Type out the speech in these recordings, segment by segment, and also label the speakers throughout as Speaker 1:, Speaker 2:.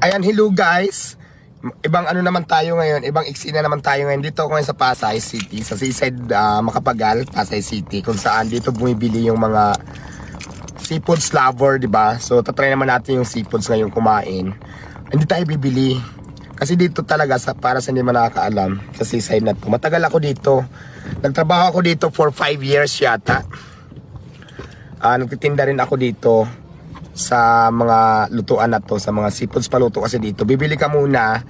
Speaker 1: Ayan, hello guys. Ibang ano naman tayo ngayon, ibang iksi na naman tayo ngayon. Dito ako ngayon sa Pasay City, sa Seaside Macapagal, Pasay City, kung saan dito bumibili yung mga seafoods lover, di ba? So tatry naman natin yung seafoods ngayon kumain. Hindi tayo bibili kasi dito talaga para sa hindi man nakakaalam sa Seaside na to. Matagal ako dito. Nagtrabaho ako dito for 5 years yata. Nagtitinda rin ako dito sa mga lutuan na to, sa mga seafoods paluto kasi dito. Bibili ka muna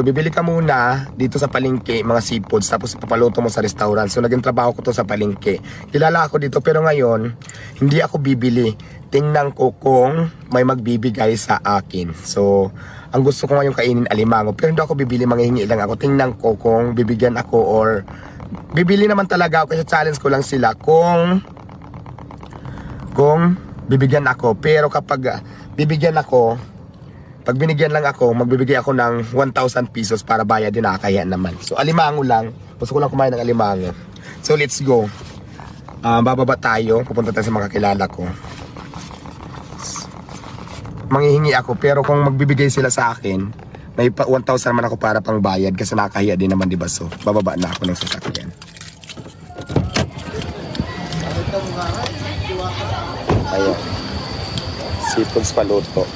Speaker 1: bibili ka muna dito sa palengke, mga seafoods, tapos papaluto mo sa restaurant. So naging trabaho ko to sa palengke. Kilala ako dito, pero ngayon hindi ako bibili. Tingnan ko kung may magbibigay sa akin. So ang gusto ko ngayon kainin alimango, pero hindi ako bibili, manghihingi lang ako. Tingnan ko kung bibigyan ako or bibili naman talaga ako, kasi challenge ko lang sila kung bibigyan ako. Pero kapag bibigyan ako, pag binigyan lang ako, magbibigay ako ng 1,000 pesos para bayad din, nakakaya naman. So alimango lang, gusto ko lang kumain ng alimango. So let's go. Bababa tayo, pupunta tayo sa mga kilala ko. Manghihingi ako, pero kung magbibigay sila sa akin, may 1,000 naman ako para pang bayad, kasi nakakahiya din naman, diba? So bababa na ako ng sasakyan. Ayan, seafoods paluto.